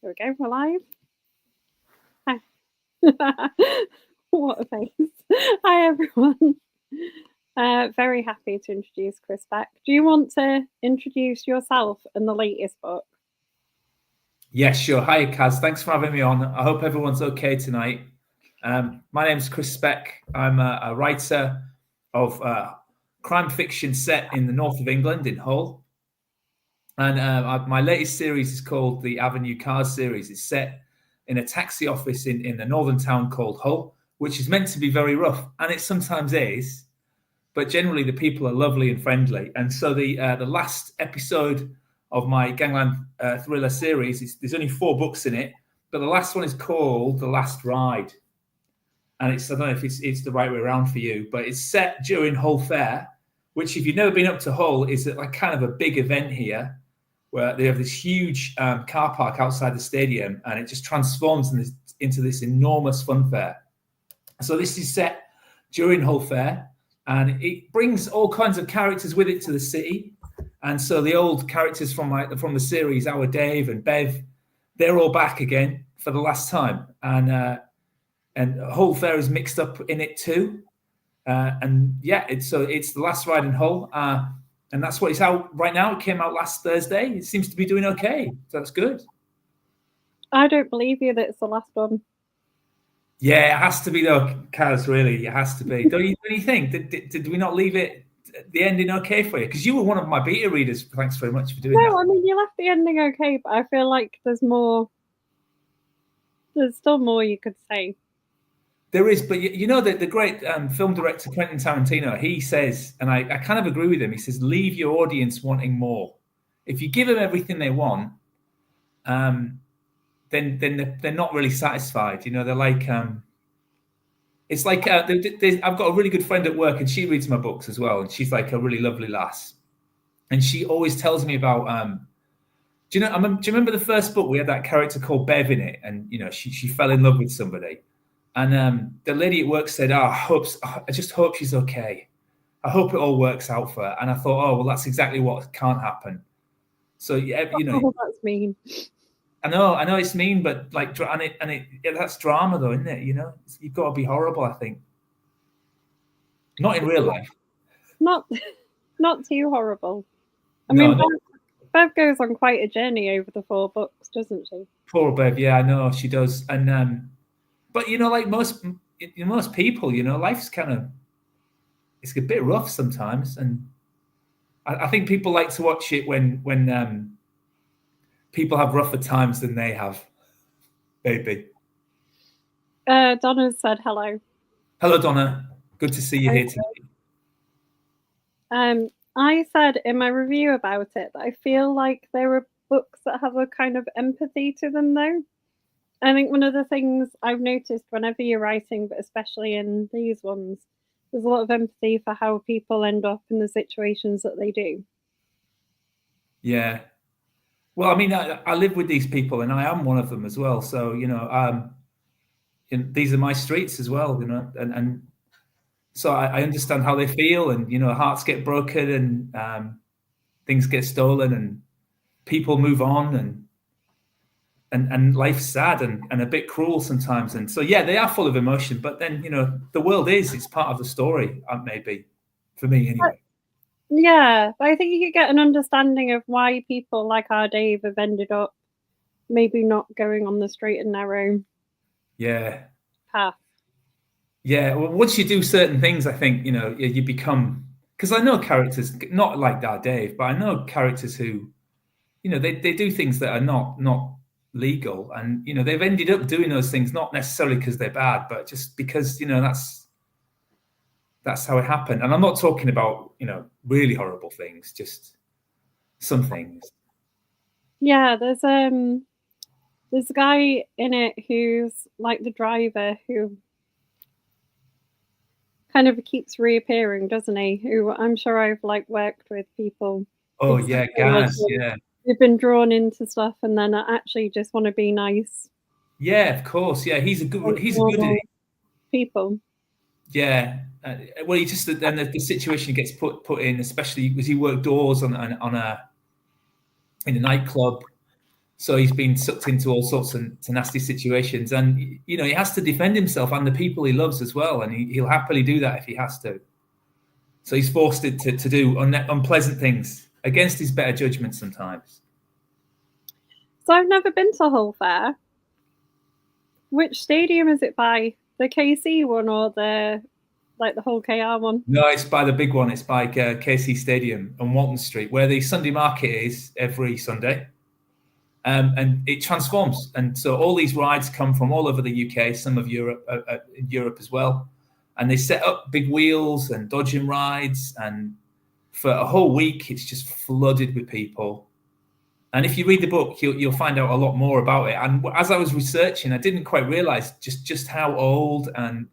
Here we go, we're live. Hi. What a face. Hi, everyone. Very happy to introduce Chris Speck. Do you want to introduce yourself and the latest book? Yes, sure. Hi, Kaz. Thanks for having me on. I hope everyone's okay tonight. My name's Chris Speck. I'm a writer of crime fiction set in the north of England, in Hull. And my latest series is called the Avenue Cars series. It's set in a taxi office in the northern town called Hull, which is meant to be very rough, and it sometimes is. But generally, the people are lovely and friendly. And so the last episode of my gangland thriller series, there's only 4 books in it, but the last one is called The Last Ride. And I don't know if it's the right way around for you, but it's set during Hull Fair, which, if you've never been up to Hull, is like kind of a big event here, where they have this huge car park outside the stadium, and it just transforms into this enormous fun fair. So this is set during Hull Fair, and it brings all kinds of characters with it to the city. And so the old characters from the series, our Dave and Bev, they're all back again for the last time. And Hull Fair is mixed up in it too. And yeah, it's the Last Ride in Hull. And that's what it's out right now. It came out last Thursday. It seems to be doing okay. So that's good. I don't believe you that it's the last one. Yeah, it has to be though, Kaz, really. It has to be. Don't you think? Did we not leave it the ending okay for you? Because you were one of my beta readers. Thanks very much for doing that. No, I mean, you left the ending okay, but I feel like there's still more you could say. There is, but you know that the great film director Quentin Tarantino, he says, and I kind of agree with him, he says, leave your audience wanting more. If you give them everything they want, then they're not really satisfied. You know, they're like, it's like, I've got a really good friend at work, and she reads my books as well, and she's like a really lovely lass. And she always tells me about, do you remember the first book? We had that character called Bev in it, and, you know, she fell in love with somebody. And the lady at work said, I just hope she's okay. I hope it all works out for her. And I thought, oh, well, that's exactly what can't happen. So, yeah, you know. Oh, that's mean. I know it's mean, but like, that's drama though, isn't it? You know, you've got to be horrible, I think. Not in real life. Not too horrible. I mean, Bev goes on quite a journey over the 4 books, doesn't she? Poor Bev, yeah, I know she does. And but you know, like most people, you know, life's it's a bit rough sometimes, and I think people like to watch it when people have rougher times than they have. Maybe. Donna said hello. Hello, Donna. Good to see you here tonight. I said in my review about it that I feel like there are books that have a kind of empathy to them, though. I think one of the things I've noticed whenever you're writing, but especially in these ones, there's a lot of empathy for how people end up in the situations that they do. Yeah. Well, I mean, I live with these people, and I am one of them as well. So, you know, these are my streets as well, you know, and so I understand how they feel, and, you know, hearts get broken, and things get stolen, and people move on, and life's sad and a bit cruel sometimes. And so, yeah, they are full of emotion, but then, you know, the world it's part of the story, maybe, for me anyway. Yeah, but I think you could get an understanding of why people like our Dave have ended up maybe not going on the straight and narrow path. Yeah, well, once you do certain things, I think, you know, you become, because I know characters, not like that Dave, but I know characters who, you know, they do things that are not legal, and, you know, they've ended up doing those things not necessarily because they're bad, but just because, you know, that's how it happened. And I'm not talking about, you know, really horrible things, just some things. Yeah, there's a guy in it who's like the driver who kind of keeps reappearing, doesn't he? Who I'm sure I've like worked with people. Oh yeah, Gaz, yeah. They've been drawn into stuff and then actually just want to be nice. Yeah, of course. Yeah, he's a good people. Yeah. Well, he just then the situation gets put in, especially because he worked doors in a nightclub. So he's been sucked into all sorts of nasty situations, and he has to defend himself and the people he loves as well, and he'll happily do that if he has to. So he's forced to do unpleasant things against his better judgment sometimes. So I've never been to Hull Fair. Which stadium is it by? The KC one or the Hull KR one? No, it's by the big one. It's by KC Stadium on Walton Street, where the Sunday market is every Sunday. And it transforms. And so all these rides come from all over the UK, some of Europe as well. And they set up big wheels and dodging rides. And for a whole week, it's just flooded with people. And if you read the book, you'll find out a lot more about it. And as I was researching, I didn't quite realize just how old and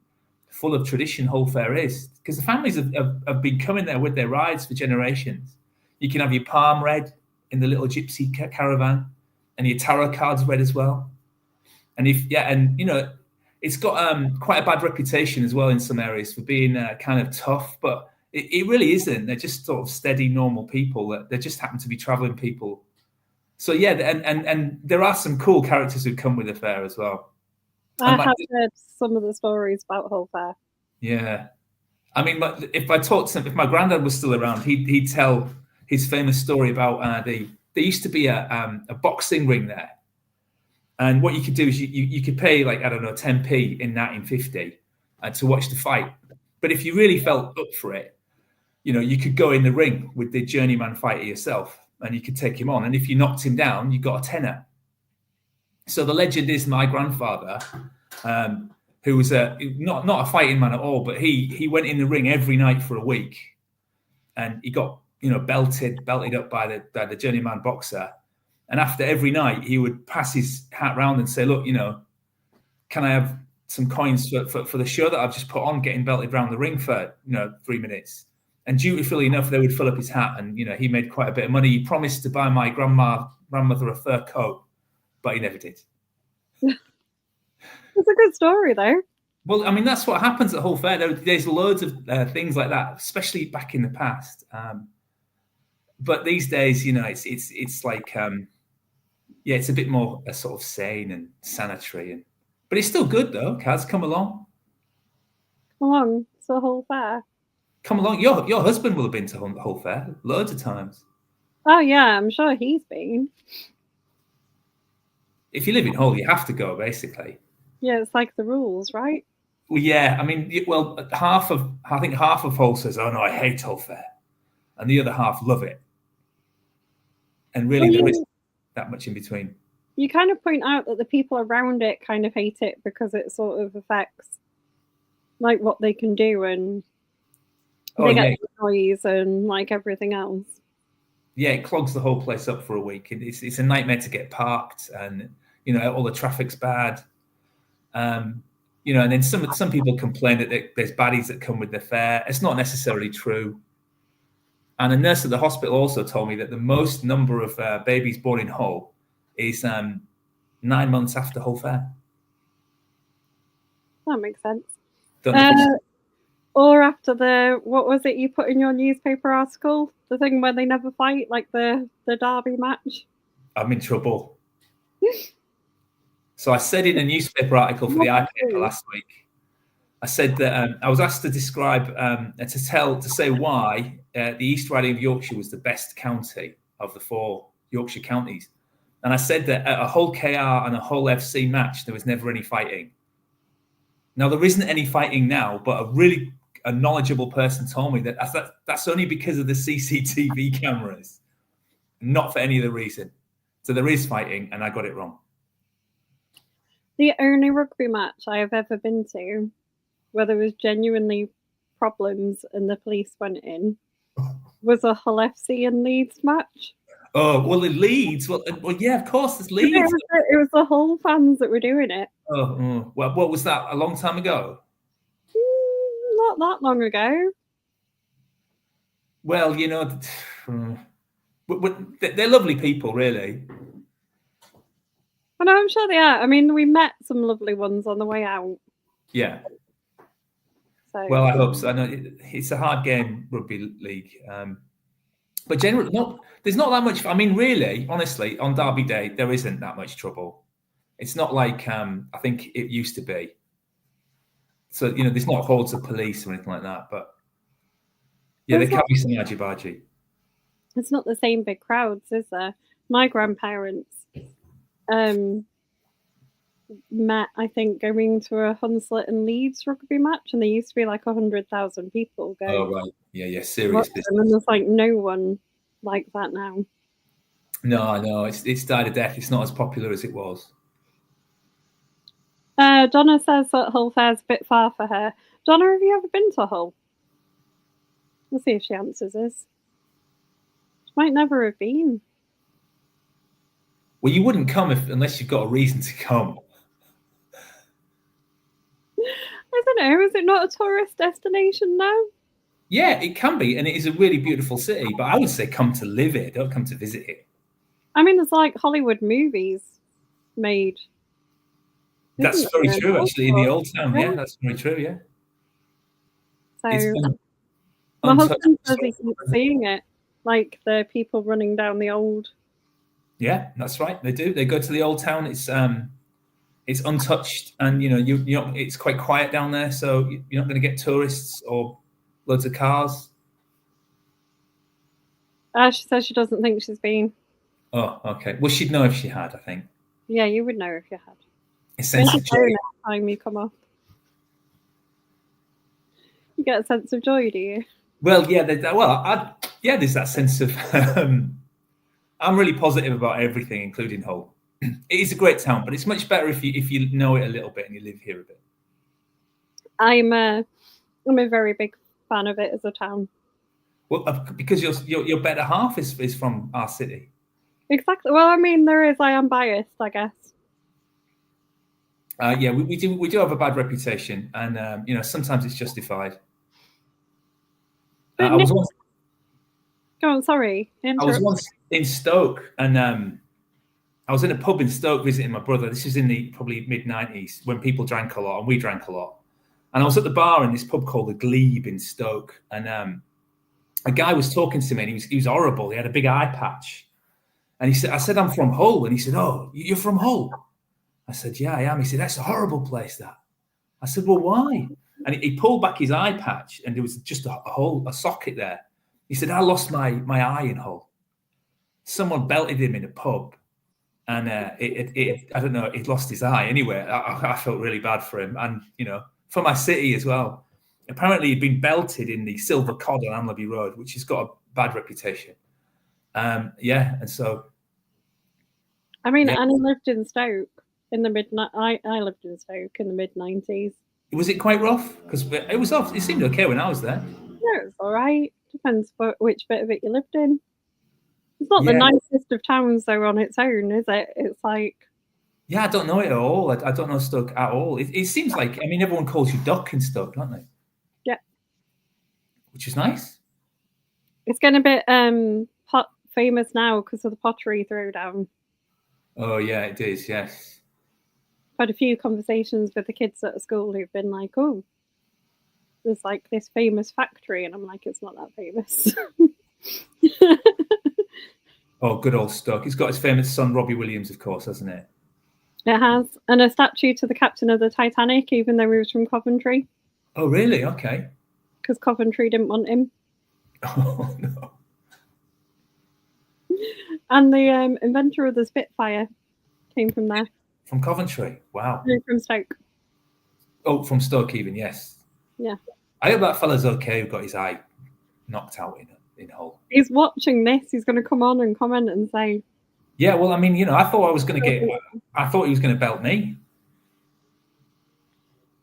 full of tradition Hull Fair is. Because the families have been coming there with their rides for generations. You can have your palm read in the little gypsy caravan, and your tarot cards read as well. And it's got quite a bad reputation as well in some areas for being kind of tough, but it really isn't. They're just sort of steady, normal people. They just happen to be traveling people. So yeah, and there are some cool characters who come with the fair as well. I have heard some of the stories about Hull Fair. Yeah, I mean, if my granddad was still around, he'd tell his famous story about there used to be a boxing ring there, and what you could do is you could pay 10p in 1950 to watch the fight. But if you really felt up for it, you could go in the ring with the journeyman fighter yourself, and you could take him on. And if you knocked him down, you got a tenner. So the legend is my grandfather, who was not a fighting man at all, but he went in the ring every night for a week, and he got belted up by the journeyman boxer. And after every night, he would pass his hat round and say, "Look, can I have some coins for the show that I've just put on, getting belted around the ring for 3 minutes?" And dutifully enough, they would fill up his hat, and he made quite a bit of money. He promised to buy my grandmother a fur coat, but he never did. It's a good story, though. Well, I mean, that's what happens at Hull Fair. There's loads of things like that, especially back in the past. But these days, it's like, it's a bit more sort of sane and sanitary, but it's still good though. Kaz, come along. Come along, it's a Hull Fair. Come along. Your husband will have been to Hull Fair loads of times. Oh yeah, I'm sure he's been. If you live in Hull, you have to go, basically. Yeah, it's like the rules, right? Well, yeah. I mean, half of Hull says, "Oh no, I hate Hull Fair," and the other half love it. And really, there isn't that much in between. You kind of point out that the people around it kind of hate it because it sort of affects like what they can do, and they get noise and like everything else. Yeah, it clogs the whole place up for a week. It's a nightmare to get parked, and all the traffic's bad. And then some people complain that there's baddies that come with the fair. It's not necessarily true. And a nurse at the hospital also told me that the most number of babies born in Hull is 9 months after Hull Fair. That makes sense. Or after what was it you put in your newspaper article? The thing where they never fight, like the derby match? I'm in trouble. So I said in a newspaper article for the iPaper last week, I said that I was asked to describe, to say why the East Riding of Yorkshire was the best county of the 4 Yorkshire counties. And I said that at a Hull KR and a Hull FC match, there was never any fighting. Now, there isn't any fighting now, but a knowledgeable person told me that that's only because of the CCTV cameras, not for any other reason. So there is fighting, and I got it wrong. The only rugby match I have ever been to where there was genuinely problems and the police went in was a Hull FC and Leeds match. Oh, well, in Leeds. Well, yeah, of course, there's Leeds. It was the Hull fans that were doing it. Oh, well, what was that? A long time ago? Not that long ago. Well, they're lovely people, really. I know, I'm sure they are. I mean, we met some lovely ones on the way out. Yeah. So, well, I hope so. I know it's a hard game, rugby league. But generally, there's not that much. I mean, really, honestly, on Derby Day, there isn't that much trouble. It's not like I think it used to be. So, there's not hordes of police or anything like that. But yeah, there can be some argy-bargy. It's not the same big crowds, is there? My grandparents met, I think, going to a Hunslet and Leeds rugby match, and there used to be like 100,000 people going. Oh, right. Yeah, serious business. And there's like no one like that now. No, it's died a death. It's not as popular as it was. Donna says that Hull Fair's a bit far for her. Donna, have you ever been to Hull? We'll see if she answers us. She might never have been. Well, you wouldn't come unless you've got a reason to come. I don't know. Is it not a tourist destination now? Yeah, it can be, and it is a really beautiful city. But I would say come to live it. Don't come to visit it. I mean, it's like Hollywood movies made. That's very true, actually, in the old town. Yeah, that's very true, yeah. So my husband says he keeps seeing it, like the people running down the old. Yeah, that's right. They do. They go to the old town. It's untouched, and it's quite quiet down there, so you're not going to get tourists or loads of cars. She says she doesn't think she's been. Oh, okay. Well, she'd know if she had, I think. Yeah, you would know if you had. A sense of joy. Next time you come off. You get a sense of joy, do you? Well, yeah. There's that sense of. I'm really positive about everything, including Hull. It is a great town, but it's much better if you know it a little bit and you live here a bit. I'm a very big fan of it as a town. Well, because your better half is from our city. Exactly. Well, I mean, I am biased, I guess. Yeah, we do have a bad reputation, and sometimes it's justified. I was once. Go on, sorry. I was once in Stoke, and I was in a pub in Stoke visiting my brother. This was in the probably mid-90s when people drank a lot and we drank a lot. And I was at the bar in this pub called the Glebe in Stoke, and a guy was talking to me, and he was horrible. He had a big eye patch, and I said, I'm from Hull, and he said, oh, you're from Hull? I said, yeah, I am. He said, that's a horrible place, that. I said, well, why? And he pulled back his eye patch, and there was just a socket there. He said, I lost my eye in Hull. Someone belted him in a pub, and I don't know, he'd lost his eye. Anyway, I felt really bad for him, and for my city as well. Apparently, he'd been belted in the Silver Cod on Amlerby Road, which has got a bad reputation. And so. I mean, Annie lived in Stoke in the I lived in Stoke in the mid-90s. Was it quite rough? Because it was off. It seemed okay when I was there. Yeah, it was all right. Depends which bit of it you lived in. It's not the nicest of towns, though, on its own, is it? It's like. Yeah, I don't know it at all. I don't know Stoke at all. It seems like, I mean, everyone calls you Duck in Stoke, don't they? Yeah. Which is nice. It's getting a bit famous now because of the pottery throwdown. Oh, yeah, it is, yes. I've had a few conversations with the kids at school who've been like, oh, there's like this famous factory, and I'm like, it's not that famous. Oh, good old Stoke. It's got his famous son, Robbie Williams, of course, hasn't it? It has. And a statue to the captain of the Titanic, even though he was from Coventry. Oh, really? Okay. Because Coventry didn't want him. Oh, no. And the inventor of the Spitfire came from there. From Coventry? Wow. No, from Stoke. Oh, from Stoke even, yes. Yeah. I hope that fella's okay who got his eye knocked out in Hull. He's watching this. He's going to come on and comment and say. Yeah, well, I mean, I thought he was going to belt me.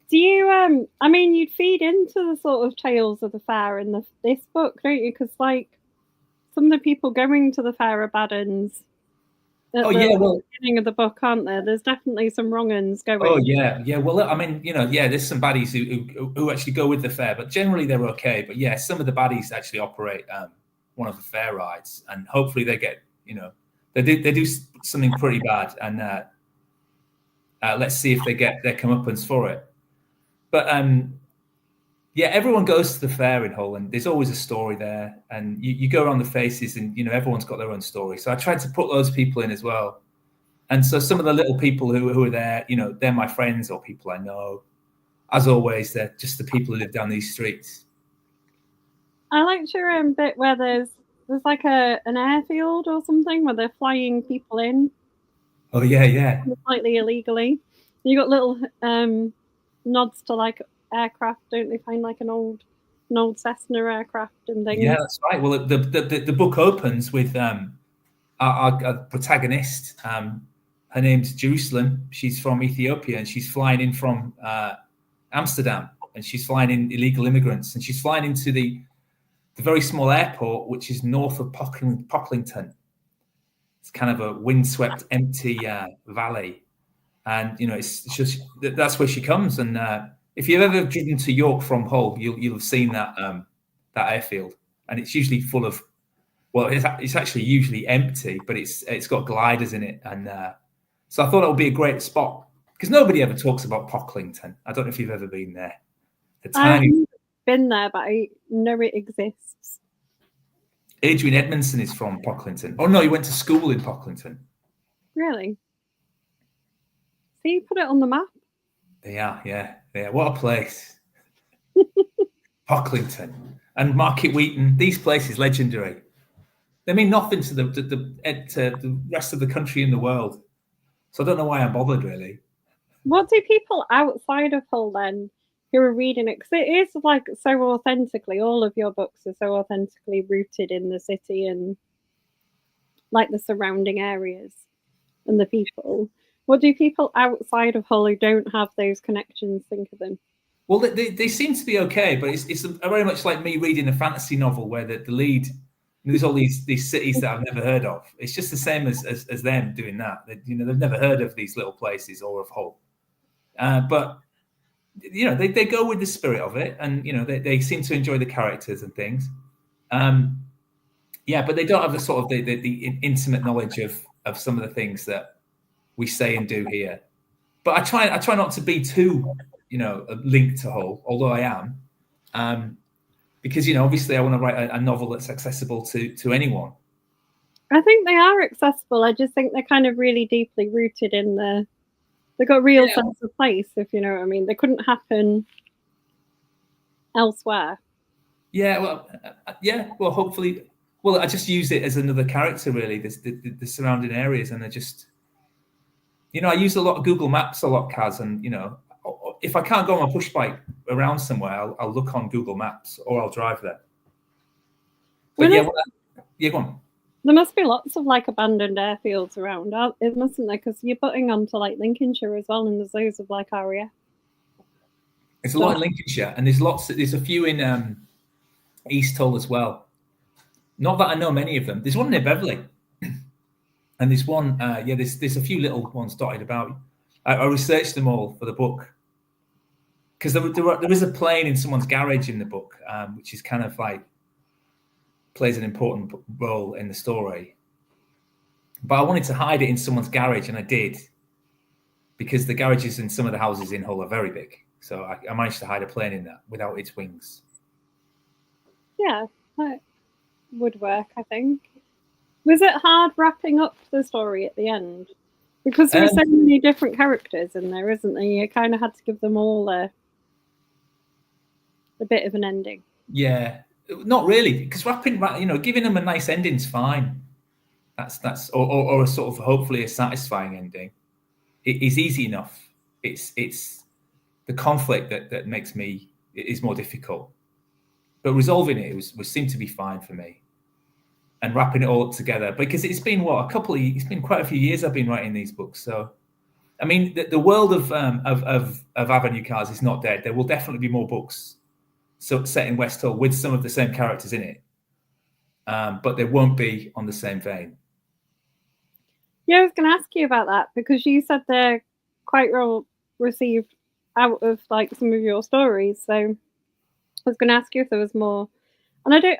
Do you, I mean, you'd feed into the sort of tales of the fair in this book, don't you? Because, like, some of the people going to the fair are bad uns. At the beginning of the book, aren't there? There's definitely some wrong uns going. Oh, yeah. Yeah, well, I mean, there's some baddies who actually go with the fair, but generally they're okay. But, yeah, some of the baddies actually operate one of the fair rides, and hopefully they get, they do something pretty bad, and let's see if they get their comeuppance for it. But, Yeah, everyone goes to the fair in Hull, and there's always a story there. And you go around the faces, and everyone's got their own story. So I tried to put those people in as well. And so some of the little people who are there, they're my friends or people I know. As always, they're just the people who live down these streets. I liked your bit where there's like an airfield or something where they're flying people in. Oh yeah. Slightly illegally. You got little nods to like aircraft, don't they? Find like an old Cessna aircraft and things. Yeah, that's right. Well, the book opens with our protagonist. Her name's Jerusalem. She's from Ethiopia, and she's flying in from Amsterdam, and she's flying in illegal immigrants, and she's flying into the very small airport, which is north of Pocklington. It's kind of a windswept, empty valley, and it's just that's where she comes. And if you've ever driven to York from Hull, you'll have seen that airfield, and it's usually full of. Well, it's actually usually empty, but it's got gliders in it, and so I thought it would be a great spot because nobody ever talks about Pocklington. I don't know if you've ever been there. I've been there, but I know it exists. Adrian Edmondson is from Pocklington. Oh no, he went to school in Pocklington. Really? So you put it on the map? They are, yeah. What a place. Pocklington and Market Wheaton. These places legendary. They mean nothing to the rest of the country and the world. So I don't know why I'm bothered, really. What do people outside of Hull then who are reading it? Because it is like so authentically, all of your books are so authentically rooted in the city and like the surrounding areas and the people. What do people outside of Hull who don't have those connections think of them? Well, they seem to be okay, but it's very much like me reading a fantasy novel where the lead. There's all these cities that I've never heard of. It's just the same as them doing that. They've never heard of these little places or of Hull. But they go with the spirit of it, and they seem to enjoy the characters and things. But they don't have the sort of the intimate knowledge of some of the things that we say and do here. But I try not to be too linked to Hull, although I am. Because obviously I want to write a novel that's accessible to anyone. I think they are accessible. I just think they're kind of really deeply rooted in they've got a real sense of place, if you know what I mean. They couldn't happen elsewhere. Well, hopefully. Well, I just use it as another character, really. The surrounding areas, and I just, I use a lot of Google Maps, Kaz, and if I can't go on a push bike around somewhere, I'll look on Google Maps or I'll drive there. But go on. There must be lots of like abandoned airfields around, it mustn't there? Because you're putting onto like Lincolnshire as well, and there's loads of like RAF. There's a lot in Lincolnshire, and there's a few in East Hull as well. Not that I know many of them. There's one near Beverley, and there's one. There's a few little ones dotted about. I researched them all for the book. Because there is a plane in someone's garage in the book, which is kind of like plays an important role in the story. But I wanted to hide it in someone's garage, and I did, because the garages in some of the houses in Hull are very big. So I managed to hide a plane in that without its wings. Yeah, that would work, I think. Was it hard wrapping up the story at the end? Because there are so many different characters in there, isn't there? You kind of had to give them all a bit of an ending. Yeah, not really, because giving them a nice ending's fine. That's or a sort of hopefully a satisfying ending. It is easy enough. It's the conflict that makes is more difficult. But resolving it seemed to be fine for me, and wrapping it all up together, because it's been it's been quite a few years I've been writing these books. So, I mean, the world of Avenue Cars is not dead. There will definitely be more books set in West Hull with some of the same characters in it, but they won't be on the same vein. Yeah, I was going to ask you about that, because you said they're quite well received out of like some of your stories. So I was going to ask you if there was more. And I don't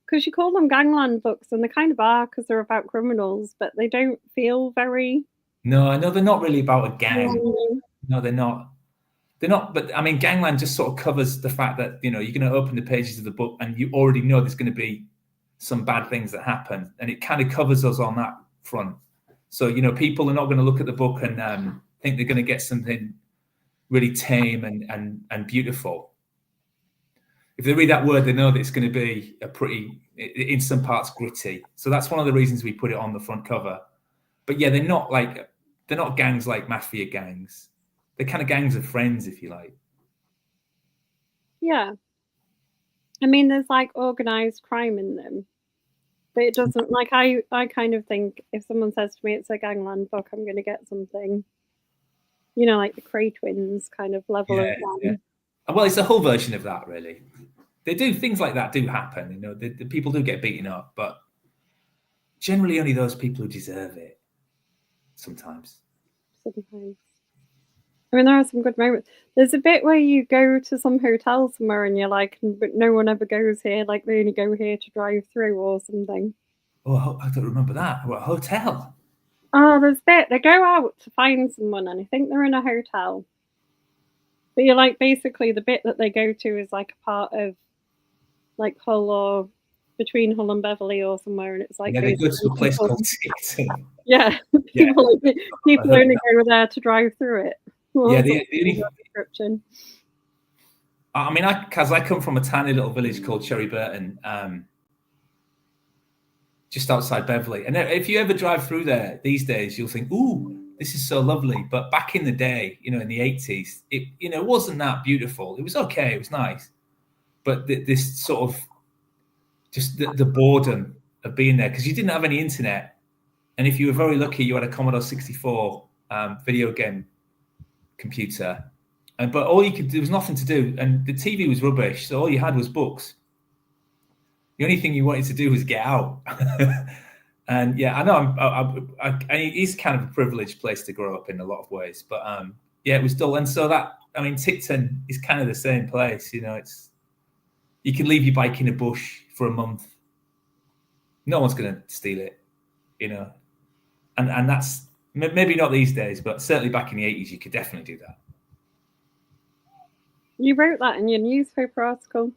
because you call them gangland books, and they kind of are, because they're about criminals, but they don't feel very. No, they're not really about a gang. No, they're not. They're not, but I mean, Gangland just sort of covers the fact that, you know, you're going to open the pages of the book and you already know there's going to be some bad things that happen. And it kind of covers us on that front. So, you know, people are not going to look at the book and think they're going to get something really tame and beautiful. If they read that word, they know that it's going to be a pretty, in some parts, gritty. So that's one of the reasons we put it on the front cover. But yeah, they're not gangs like mafia gangs. They're kind of gangs of friends, if you like. Yeah. I mean, there's like organized crime in them, but it doesn't, like, I kind of think if someone says to me it's a gangland book, I'm going to get something, you know, like the Cray twins kind of level of Yeah. Well, it's a whole version of that, really. They do, things like that do happen, you know, the people do get beaten up, but generally only those people who deserve it sometimes. I mean, there are some good moments. There's a bit where you go to some hotel somewhere and you're like, but no one ever goes here. Like, they only go here to drive through or something. Oh, I don't remember that. What, a hotel? Oh, there's a bit. They go out to find someone and I think they're in a hotel. But you're like, basically, the bit that they go to is like a part of like Hull or between Hull and Beverley or somewhere. And it's like, yeah, they go to a place called Ticton. Yeah, people only go there to drive through it. Well, yeah, the only description. I mean, because I come from a tiny little village called Cherry Burton, just outside Beverley. And if you ever drive through there these days, you'll think, "Ooh, this is so lovely." But back in the day, you know, in the 80s, it wasn't that beautiful. It was okay, it was nice, but this sort of just the boredom of being there, because you didn't have any internet, and if you were very lucky, you had a Commodore 64 video game computer. But all you could do, there was nothing to do, and the TV was rubbish, so all you had was books. The only thing you wanted to do was get out. And yeah, I know it's kind of a privileged place to grow up in a lot of ways, but yeah, it was dull. And so Ticton is kind of the same place, you know. You can leave your bike in a bush for a month, no one's going to steal it, you know. And that's maybe not these days, but certainly back in the 80s, you could definitely do that. You wrote that in your newspaper article.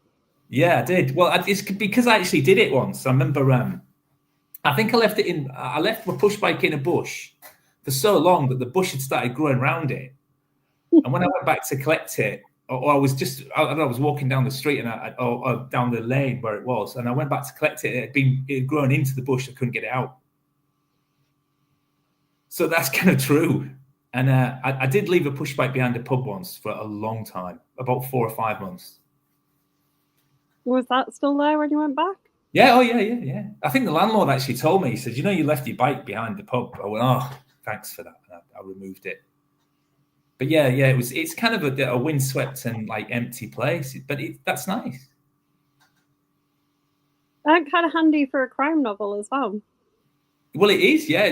Yeah, I did. Well, it's because I actually did it once. I remember, I think I left my push bike in a bush for so long that the bush had started growing around it. And when I went back to collect it, or I was walking down the street or down the lane where it was, and I went back to collect it. It had grown into the bush. I couldn't get it out. So that's kind of true. And I did leave a push bike behind a pub once for a long time, about 4 or 5 months. Was that still there when you went back? Yeah. Oh, yeah. I think the landlord actually told me, he said, you left your bike behind the pub. I went, oh, thanks for that. I removed it. But yeah, it's kind of a windswept and like empty place, but that's nice. That kind of handy for a crime novel as well. Well, it is, yeah.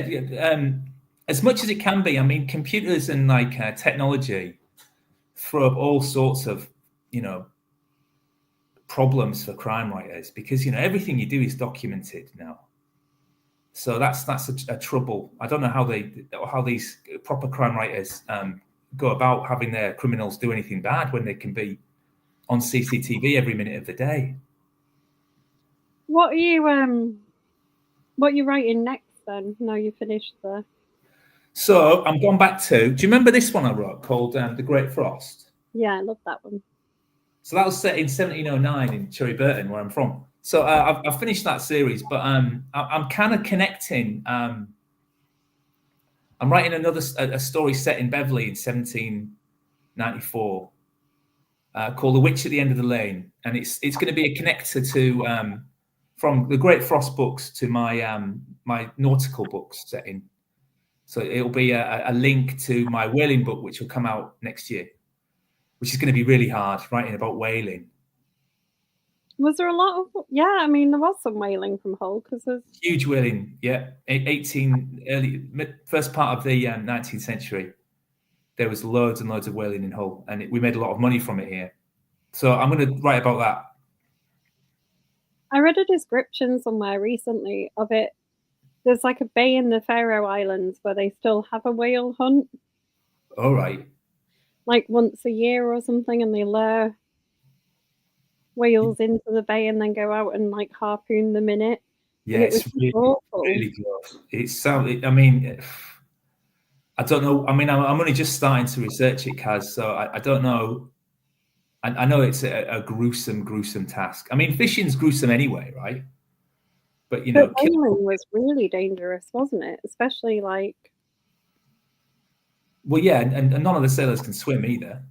As much as it can be. I mean, computers and like technology throw up all sorts of, problems for crime writers, because everything you do is documented now. So that's a trouble. I don't know how these proper crime writers go about having their criminals do anything bad when they can be on CCTV every minute of the day. What are you writing next then? Now you finished there. So I'm going back to. Do you remember this one I wrote called The Great Frost? Yeah, I love that one. So that was set in 1709 in Cherry Burton, where I'm from. So I've finished that series, but I'm kind of connecting. I'm writing a story set in Beverley in 1794 called The Witch at the End of the Lane, and it's going to be a connector to from the Great Frost books to my my nautical books setting. So it'll be a link to my whaling book, which will come out next year, which is going to be really hard, writing about whaling. Was there a lot of? Yeah, I mean, there was some whaling from Hull because there's huge whaling. Yeah, first part of the 19th century, there was loads and loads of whaling in Hull, and we made a lot of money from it here. So I'm going to write about that. I read a description somewhere recently of it. There's like a bay in the Faroe Islands where they still have a whale hunt. All right. like once a year or something, and they lure whales into the bay and then go out and like harpoon them in it. Yeah, And it was it's really, awful. really good. I mean, I don't know. I mean, I'm only just starting to research it, Kaz, so I don't know. I know it's a gruesome task. I mean, fishing's gruesome anyway, right? But you know, But whaling was really dangerous, wasn't it? Especially like. Well, yeah, and none of the sailors can swim either.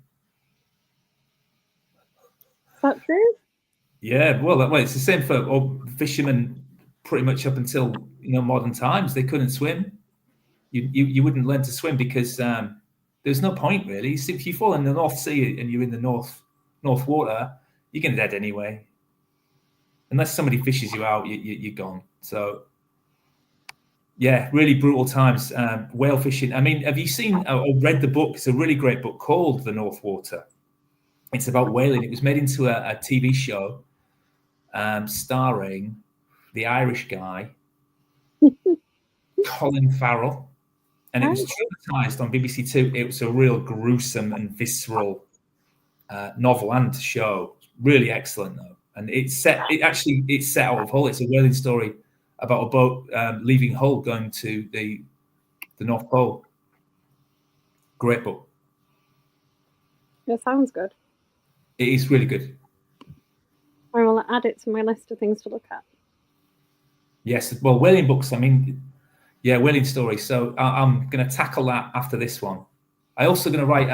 Is that true? Yeah, well, it's the same for all fishermen. Pretty much up until modern times, they couldn't swim. You wouldn't learn to swim because there's no point really. So if you fall in the North Sea and you're in the North water, you're gonna dead anyway. Unless somebody fishes you out, you're gone. So yeah, really brutal times. Whale fishing. I mean, have you seen or read the book? It's a really great book called The North Water. It's about whaling. It was made into a TV show starring the Irish guy, Colin Farrell. And it was dramatised on BBC Two. It was a real gruesome and visceral novel and show. Really excellent though. And it's set out of Hull. It's a whaling story about a boat leaving Hull going to the North Pole. Great book. It sounds good. It is really good. I will add it to my list of things to look at. Yes, well, whaling books. I mean, yeah, whaling stories. So I'm going to tackle that after this one. I'm also going to write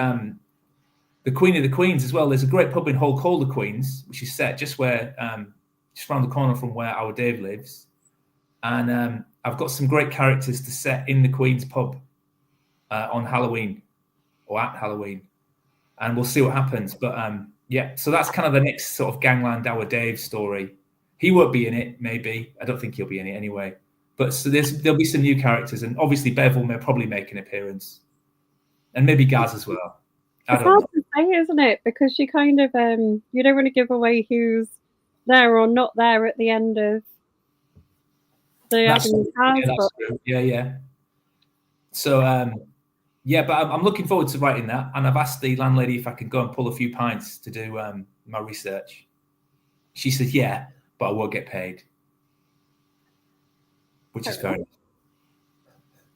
The Queen of the Queens as well. There's a great pub in Hull called the Queens, which is set just around the corner from where our Dave lives. And I've got some great characters to set in the Queen's pub on Halloween or at Halloween, and we'll see what happens. But yeah, so that's kind of the next sort of Gangland Our Dave story. He won't be in it, maybe. I don't think he'll be in it anyway. But so there'll be some new characters, and obviously Bev will probably make an appearance, and maybe Gaz as well. It's hard to say, isn't it? Because you kind of you don't want to give away who's there or not there at the end of the Avenue Cars book. Yeah. So yeah, but I'm looking forward to writing that, and I've asked the landlady if I can go and pull a few pints to do my research. She said, "Yeah, but I won't get paid," which is fair enough.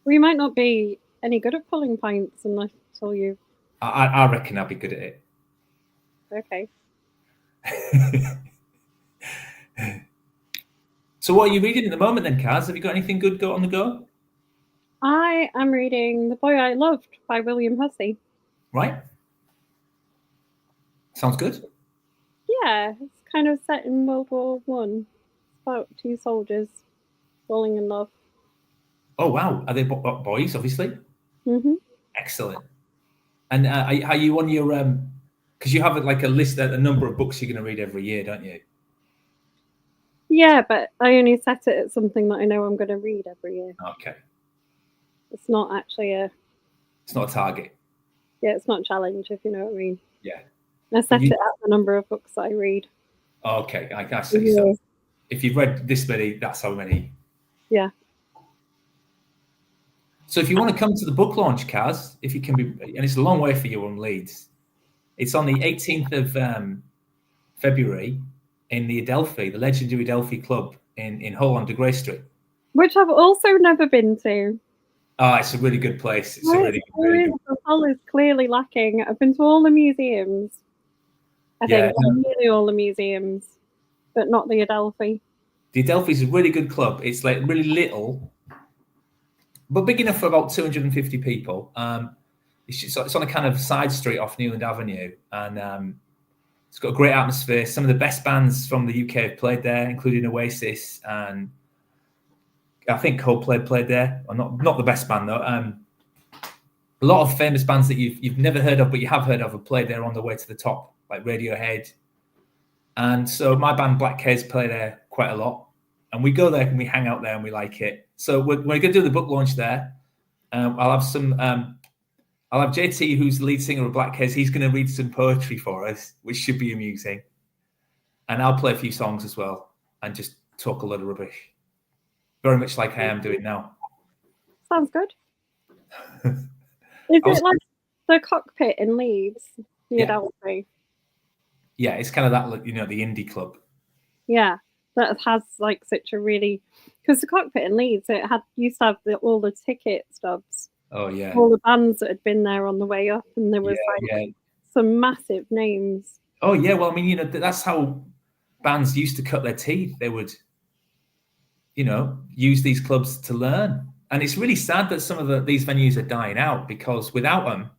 We might not be any good at pulling pints until you. I reckon I'll be good at it. Okay. So what are you reading at the moment then, Kaz? Have you got anything good on the go? I am reading The Boy I Loved by William Hussey. Right. Sounds good. Yeah, it's kind of set in World War One. It's about two soldiers falling in love. Oh, wow. Are they boys, obviously? Mm-hmm. Excellent. And are you on your... because you have like a list, a number of books you're going to read every year, don't you? Yeah, but I only set it at something that I know I'm going to read every year. Okay. It's not actually It's not a target. Yeah, it's not a challenge, if you know what I mean. Yeah. I set it at the number of books that I read. Okay, I see. Yeah. So if you've read this many, that's how many. Yeah. So if you want to come to the book launch, Kaz, if you can be, and it's a long way for you on Leeds, it's on the 18th of February in the Adelphi, the legendary Adelphi Club in Hull on De Grey Street. Which I've also never been to. Oh, it's a really good place. It's a really good Hull is clearly lacking. I've been to all the museums. I think nearly all the museums, but not the Adelphi. The Adelphi is a really good club. It's like really little, but big enough for about 250 people. It's on a kind of side street off Newland Avenue, and it's got a great atmosphere. Some of the best bands from the UK have played there, including Oasis, and I think Coldplay played there. Or not the best band though. A lot of famous bands that you've never heard of, but you have heard of, have played there on the way to the top, like Radiohead. And so my band Black Keys play there quite a lot, and we go there and we hang out there and we like it. So we're going to do the book launch there. I'll have JT, who's the lead singer of Black Keys. He's going to read some poetry for us, which should be amusing. And I'll play a few songs as well and just talk a lot of rubbish, very much like I am doing now. Sounds good. Is it like The Cockpit in Leeds, the Yeah. Adelphi. Yeah, it's kind of that, the indie club. Yeah, that has like such a really, because the Cockpit in Leeds, used to have all the ticket stubs. Oh yeah. All the bands that had been there on the way up, and there was some massive names. Oh yeah, well, I mean, that's how bands used to cut their teeth. They would, use these clubs to learn. And it's really sad that some of these venues are dying out, because without them,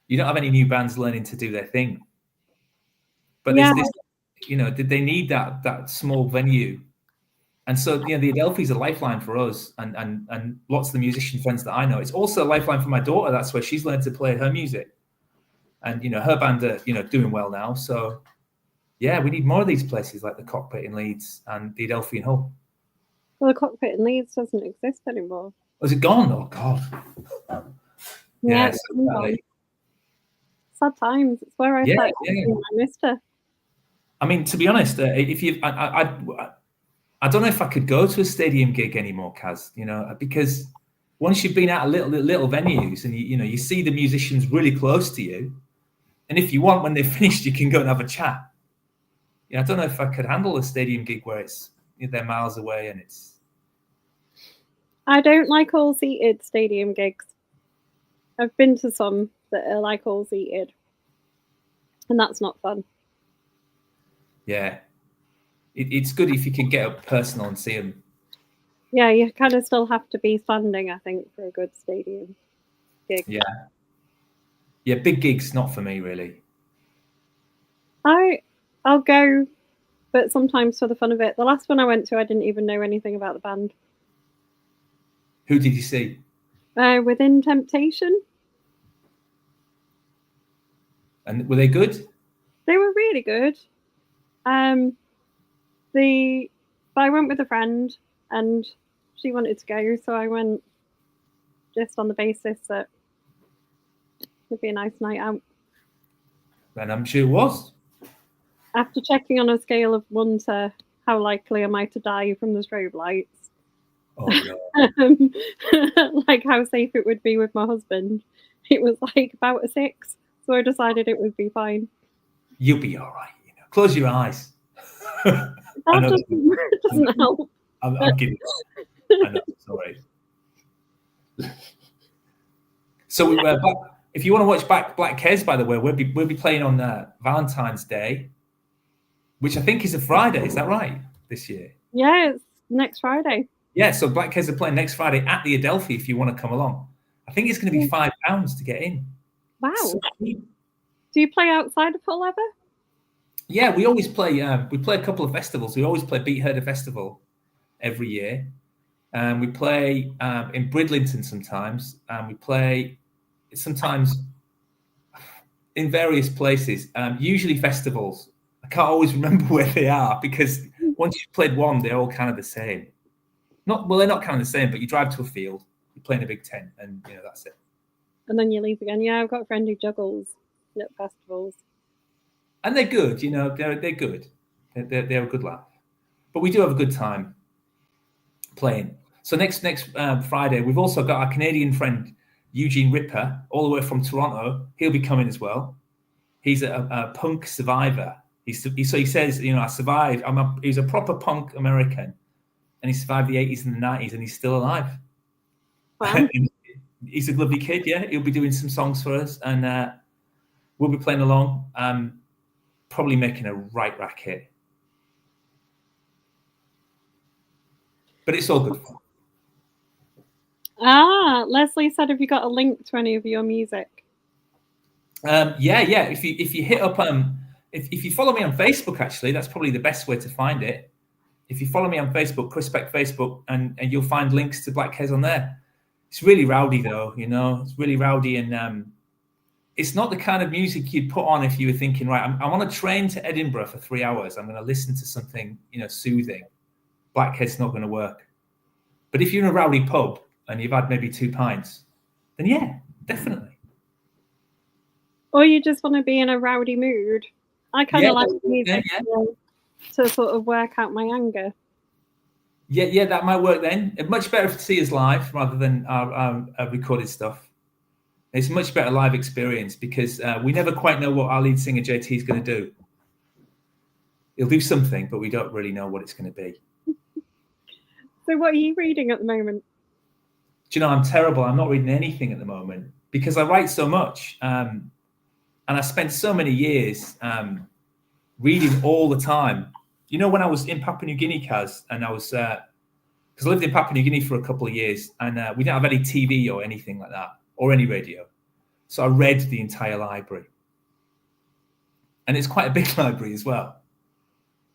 you don't have any new bands learning to do their thing. But there's this, did they need that small venue? And so, the Adelphi's a lifeline for us and lots of the musician friends that I know. It's also a lifeline for my daughter. That's where she's learned to play her music. And, her band are, doing well now. So, yeah, we need more of these places like the Cockpit in Leeds and the Adelphi in Hull. Well, the Cockpit in Leeds doesn't exist anymore. Was it gone? Oh, God. Yeah, sad times. It's where I started. I missed her. I mean, to be honest, if you, I don't know if I could go to a stadium gig anymore, Kaz. Because once you've been at little venues and you see the musicians really close to you, and if you want, when they're finished, you can go and have a chat. I don't know if I could handle a stadium gig where it's they're miles away and it's. I don't like all seated stadium gigs. I've been to some that are like all seated, and that's not fun. Yeah, it's good if you can get up personal and see them. Yeah, you kind of still have to be standing, I think, for a good stadium gig. Yeah, big gigs not for me really. I'll go, but sometimes for the fun of it. The last one I went to, I didn't even know anything about the band. Who did you see? Within Temptation. And were they good? They were really good. I went with a friend and she wanted to go, so I went just on the basis that it'd be a nice night out. And I'm sure it was. After checking on a scale of 1 to how likely am I to die from the strobe lights. Oh no. Like how safe it would be with my husband. It was like about a 6. So I decided it would be fine. You'll be all right. Close your eyes. That doesn't help. I'm kidding. I know. Sorry. So if you want to watch Black Keys, by the way, we'll be playing on Valentine's Day, which I think is a Friday. Is that right? This year? Yeah, it's next Friday. Yeah, so Black Keys are playing next Friday at the Adelphi. If you want to come along, I think it's going to be £5 to get in. Wow. So, do you play outside of Hull ever? Yeah, we always play. We play a couple of festivals. We always play Beat Herder Festival every year. We play in Bridlington sometimes. We play sometimes in various places, usually festivals. I can't always remember where they are because once you've played one, they're all kind of the same. They're not kind of the same, but you drive to a field, you play in a big tent, and that's it. And then you leave again. Yeah, I've got a friend who juggles at festivals. And they're good, they're good. They're a good laugh. But we do have a good time playing. So next Friday, we've also got our Canadian friend, Eugene Ripper, all the way from Toronto. He'll be coming as well. He's a punk survivor. He says, I survived. He's a proper punk American, and he survived the 80s and the 90s, and he's still alive. Wow. He's a lovely kid, yeah. He'll be doing some songs for us, and we'll be playing along. Probably making a right racket. But it's all good fun. Leslie said, have you got a link to any of your music? Yeah. If you hit up if you follow me on Facebook, actually, that's probably the best way to find it. If you follow me on Facebook, Chris Speck Facebook, and you'll find links to Black Keys on there. It's really rowdy though, it's really rowdy, and it's not the kind of music you'd put on if you were thinking, right, I'm on a train to Edinburgh for 3 hours. I'm going to listen to something, soothing. Black Keys not going to work. But if you're in a rowdy pub and you've had maybe 2 pints, then yeah, definitely. Or you just want to be in a rowdy mood. I kind of like music to sort of work out my anger. Yeah, that might work then. It's much better to see us live rather than our recorded stuff. It's a much better live experience because we never quite know what our lead singer JT is going to do. He'll do something, but we don't really know what it's going to be. So what are you reading at the moment? Do you know, I'm terrible. I'm not reading anything at the moment because I write so much. And I spent so many years reading all the time. You know, when I was in Papua New Guinea, Kaz, and I was, because I lived in Papua New Guinea for a couple of years, and we didn't have any TV or anything like that, or any radio. So I read the entire library. And it's quite a big library as well.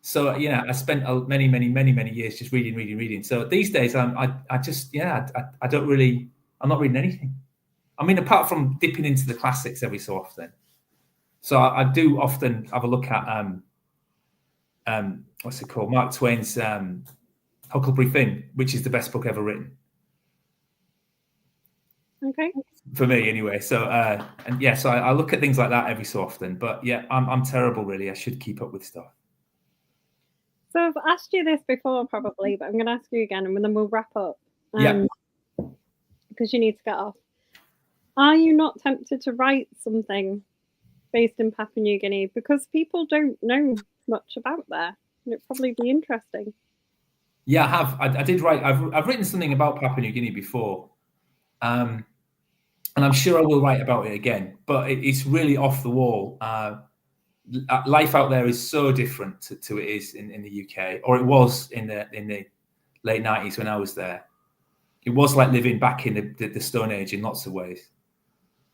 So, I spent many years just reading. So these days, I'm not reading anything. I mean, apart from dipping into the classics every so often. So I do often have a look at what's it called? Mark Twain's Huckleberry Finn, which is the best book ever written. Okay. For me, anyway. So so I look at things like that every so often. But yeah, I'm terrible, really. I should keep up with stuff. So I've asked you this before, probably, but I'm going to ask you again, and then we'll wrap up. Yeah. Because you need to get off. Are you not tempted to write something based in Papua New Guinea? Because people don't know much about there. And it'd probably be interesting. Yeah, I have. I did write. I've written something about Papua New Guinea before, and I'm sure I will write about it again. But it's really off the wall. Life out there is so different to it is in the UK, or it was in the late 90s when I was there. It was like living back in the Stone Age in lots of ways.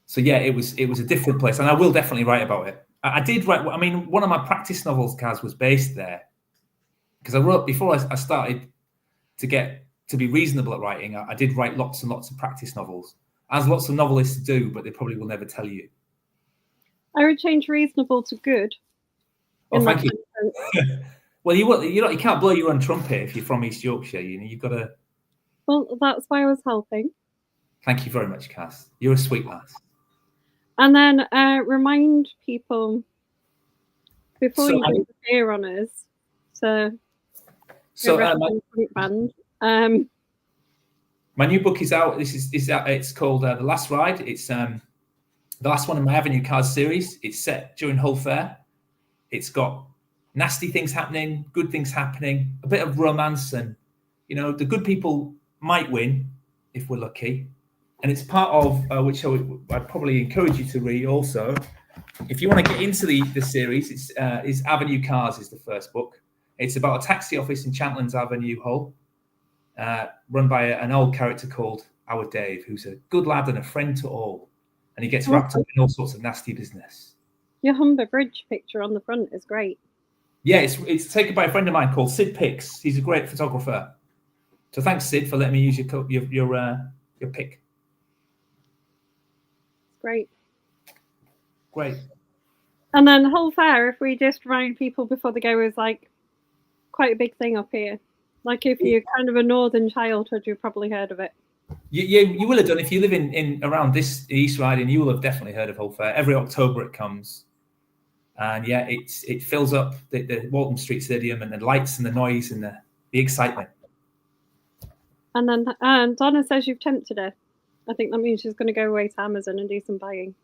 So yeah, it was a different place, and I will definitely write about it. I did write. I mean, one of my practice novels, Kaz, was based there because I wrote before I started to get to be reasonable at writing. I did write lots and lots of practice novels, as lots of novelists do, but they probably will never tell you. I would change reasonable to good. Oh, thank you. Well, you can't blow your own trumpet if you're from East Yorkshire. You've got to. Well, that's why I was helping. Thank you very much, Cass. You're a sweet lass. And then remind people before you disappear on us. So band. My new book is out. It's called The Last Ride. It's the last one in my Avenue Cards series. It's set during Hull Fair. It's got nasty things happening, good things happening, a bit of romance, and the good people might win if we're lucky. And it's part of which I'd probably encourage you to read also. If you want to get into the series, it's Avenue Cars is the first book. It's about a taxi office in Champlands Avenue, Hull, run by an old character called Our Dave, who's a good lad and a friend to all. And he gets wrapped up in all sorts of nasty business. Your Humber Bridge picture on the front is great. Yeah, it's taken by a friend of mine called Sid Picks. He's a great photographer. So thanks, Sid, for letting me use your pic. Great. And then Hull Fair, if we just remind people before they go, is like quite a big thing up here. Like if you're kind of a northern childhood, you've probably heard of it. You will have done. If you live in around this East Riding, you will have definitely heard of Hull Fair. Every October it comes. And yeah, it fills up the Walton Street Stadium, and the lights and the noise and the excitement. And then Donna says you've tempted her. I think that means she's going to go away to Amazon and do some buying.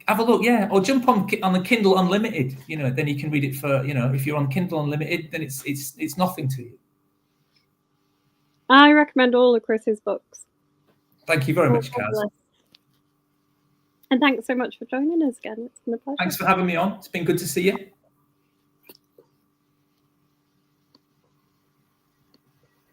Have a look, yeah, or jump on the Kindle Unlimited. Then you can read it for if you're on Kindle Unlimited, then it's nothing to you. I recommend all of Chris's books. Thank you very much, Kaz. And thanks so much for joining us again. It's been a pleasure. Thanks for having me on. It's been good to see you.